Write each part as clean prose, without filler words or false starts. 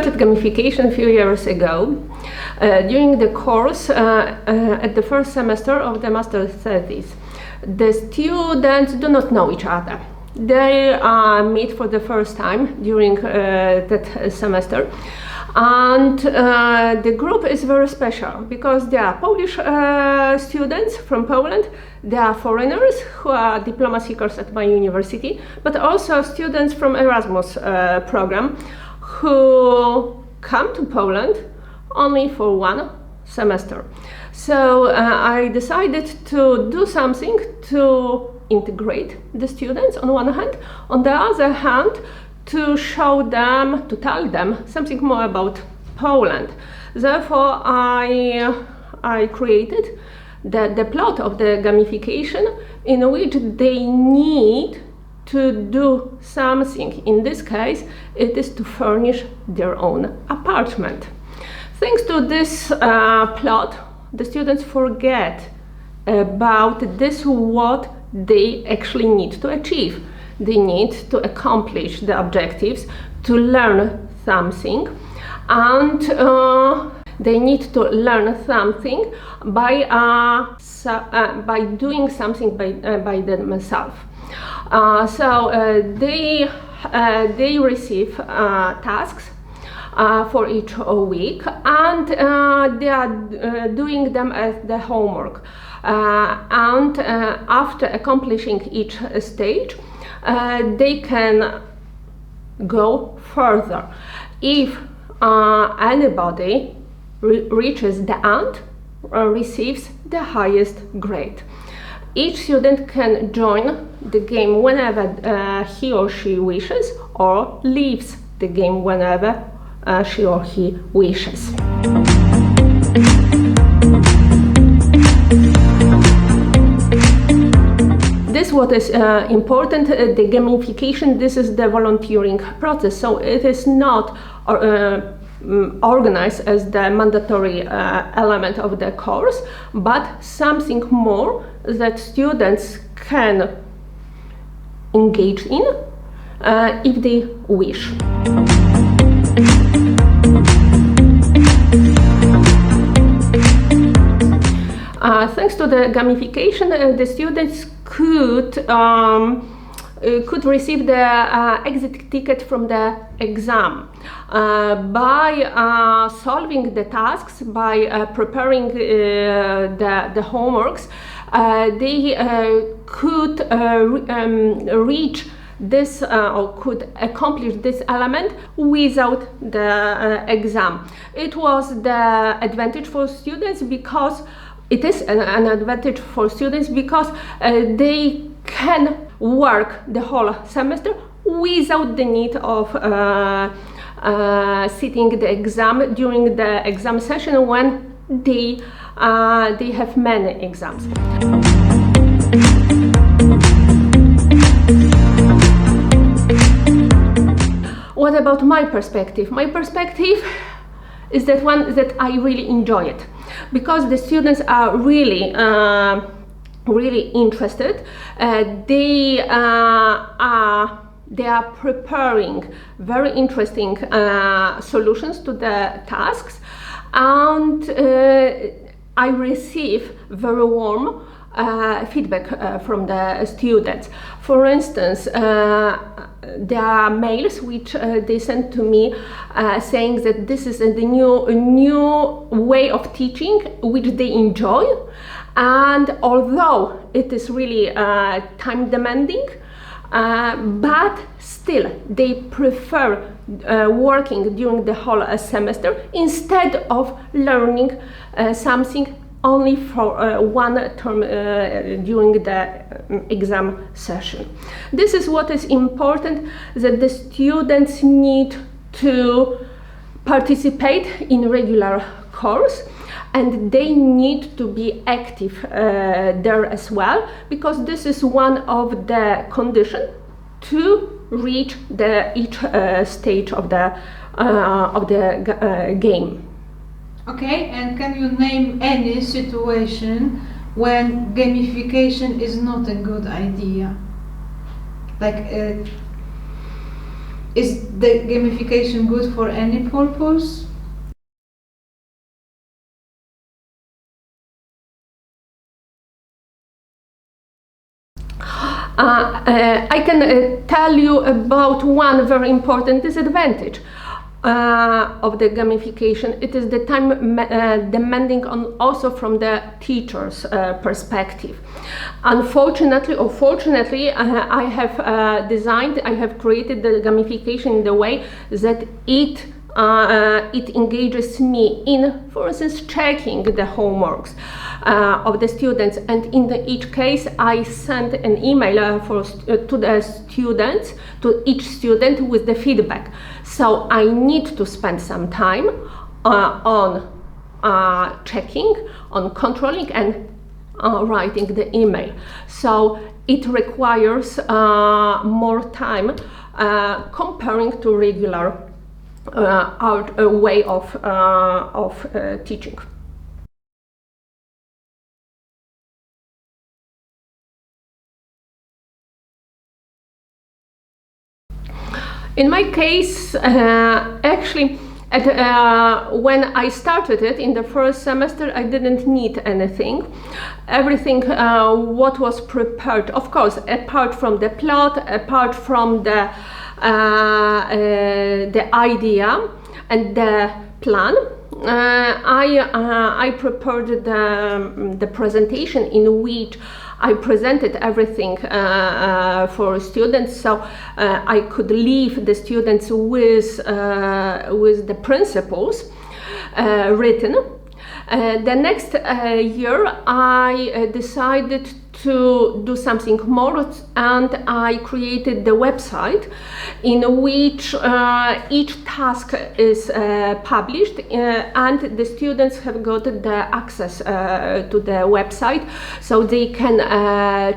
started gamification a few years ago. During the course, at the first semester of the master's thesis, the students do not know each other. They meet for the first time during that semester. And the group is very special because they are Polish students from Poland, they are foreigners who are diploma seekers at my university, but also students from Erasmus program who come to Poland only for one semester. So I decided to do something to integrate the students on one hand, on the other hand to show them, to tell them something more about Poland. Therefore, I created the plot of the gamification in which they need to do something. In this case, it is to furnish their own apartment. Thanks to this plot, the students forget about this what they actually need to achieve. They need to accomplish the objectives, to learn something, and they need to learn something by doing something by themselves. So they receive tasks for each week, and they are doing them as the homework. And after accomplishing each stage, they can go further. If anybody reaches the end, receives the highest grade. Each student can join the game whenever he or she wishes, or leaves the game whenever she or he wishes. This what is important, the gamification, this is the volunteering process, so it is not organized as the mandatory element of the course, but something more that students can engage in if they wish. Thanks to the gamification, the students could receive the exit ticket from the exam by solving the tasks, by preparing the homeworks. They could reach this or could accomplish this element without the exam. It was the advantage for students because it is an advantage for students because they can work the whole semester without the need of sitting the exam during the exam session when they have many exams. What about my perspective? My perspective is that one that I really enjoy it because the students are really interested. They are preparing very interesting solutions to the tasks, and I receive very warm feedback from the students. For instance, there are mails which they send to me saying that this is the new way of teaching which they enjoy, and although it is really time demanding, but still they prefer working during the whole semester instead of learning something only for one term during the exam session. This is what is important, that the students need to participate in regular course, and they need to be active there as well, because this is one of the conditions to reach each stage of the game. Okay, and can you name any situation when gamification is not a good idea? Like is the gamification good for any purpose? I can tell you about one very important disadvantage of the gamification. It is the time demanding also from the teacher's perspective. Unfortunately or fortunately, I have created the gamification in the way that it engages me in, for instance, checking the homeworks of the students, and in each case I send an email to each student with the feedback. So I need to spend some time on checking, on controlling, and writing the email. So it requires more time comparing to regular way of teaching. In my case, actually, when I started it in the first semester, I didn't need anything. Everything what was prepared, of course, apart from the plot, apart from the idea and the plan, I prepared the presentation in which I presented everything for students, so I could leave the students with the principles written. The next year I decided to do something more, and I created the website in which each task is published, and the students have got the access to the website, so they can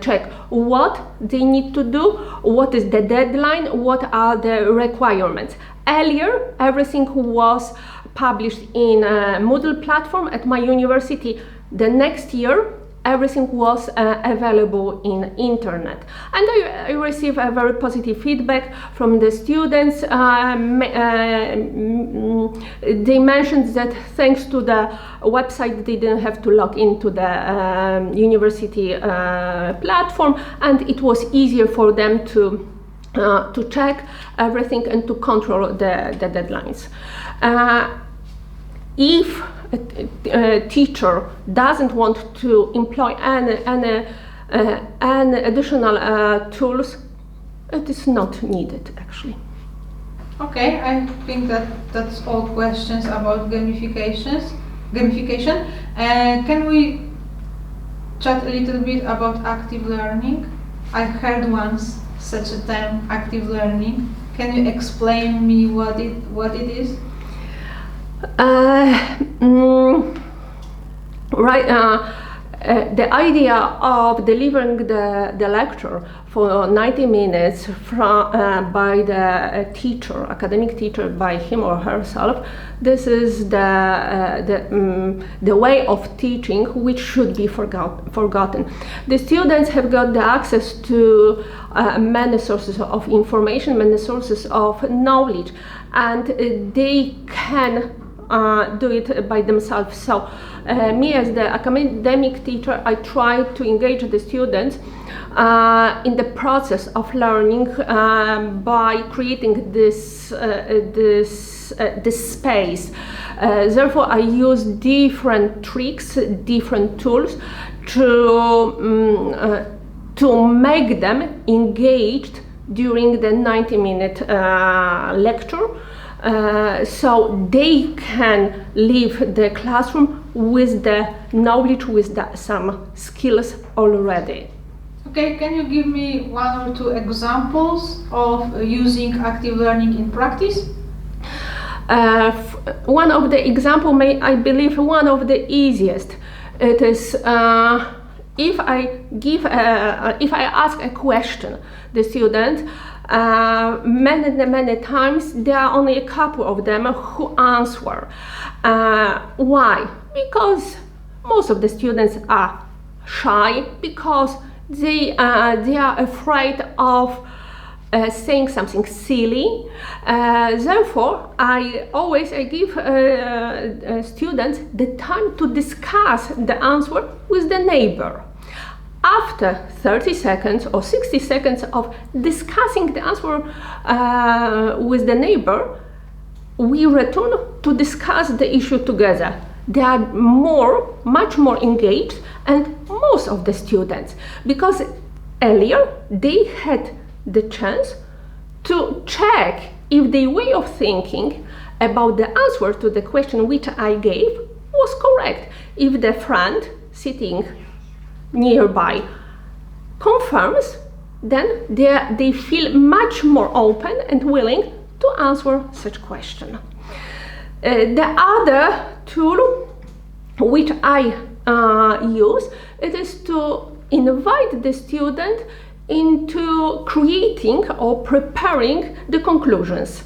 check what they need to do, what is the deadline, what are the requirements. Earlier, everything was published in a Moodle platform at my university. The next year, everything was available in internet, and I received a very positive feedback from the students. They mentioned that thanks to the website they didn't have to log into the university platform, and it was easier for them to check everything and to control the deadlines. If a teacher doesn't want to employ any additional tools, it is not needed actually. Okay, I think that's all questions about gamification. Can we chat a little bit about active learning? I heard once such a term, active learning. Can you explain me what it is? The idea of delivering the lecture for 90 minutes by the teacher, academic teacher, by him or herself, this is the way of teaching which should be forgotten. The students have got the access to many sources of information, many sources of knowledge, and they can do it by themselves. So me as the academic teacher, I try to engage the students in the process of learning by creating this space. Therefore, I use different tricks, different tools to make them engaged during the 90-minute lecture. So they can leave the classroom with the knowledge, with some skills already. Okay, can you give me one or two examples of using active learning in practice? One of the example, I believe one of the easiest, it is if I ask a question, the student, many times there are only a couple of them who answer. Why? Because most of the students are shy, because they are afraid of saying something silly. Therefore, I give students the time to discuss the answer with the neighbor. After 30 seconds or 60 seconds of discussing the answer with the neighbor, we return to discuss the issue together. They are much more engaged, and most of the students, because earlier they had the chance to check if the way of thinking about the answer to the question which I gave was correct. If the friend sitting nearby confirms, then they feel much more open and willing to answer such question. The other tool which I use, it is to invite the student into creating or preparing the conclusions.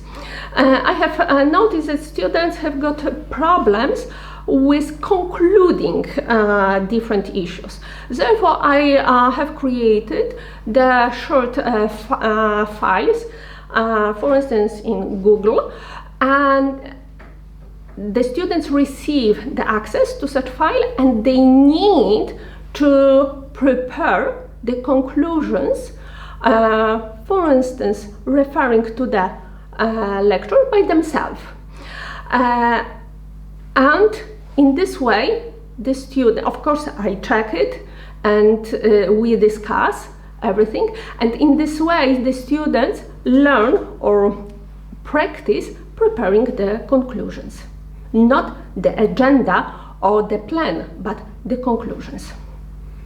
I have noticed that students have got problems with concluding different issues. Therefore, I have created the short files, for instance, in Google, and the students receive the access to such file, and they need to prepare the conclusions, for instance, referring to the lecture by themselves. And in this way, the student, of course, I check it and we discuss everything. And in this way, the students learn or practice preparing the conclusions. Not the agenda or the plan, but the conclusions.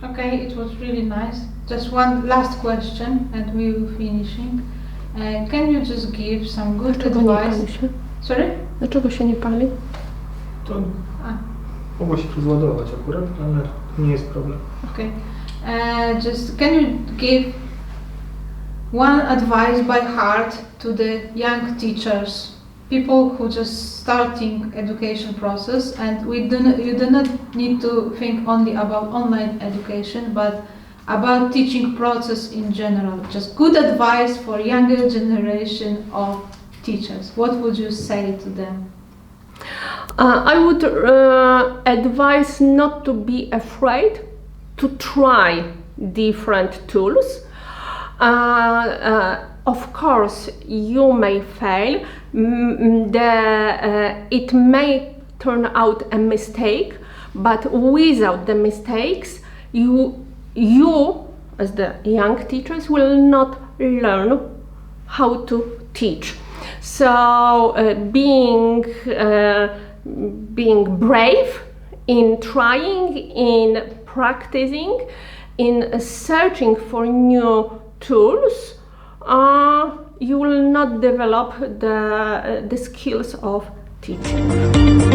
Okay, it was really nice. Just one last question and we will finishing. Can you just give some good advice? Sorry? Dlaczego się nie pali? To mogło się rozładować akurat, ale nie jest problem. Okay. Just can you give one advice by heart to the young teachers, people who just starting education process, and you do not need to think only about online education, but about teaching process in general. Just good advice for younger generation of teachers. What would you say to them? I would advise not to be afraid to try different tools. Of course, you may fail. It may turn out a mistake, but without the mistakes, you as the young teachers will not learn how to teach. So being brave in trying, in practicing, in searching for new tools, you will not develop the skills of teaching.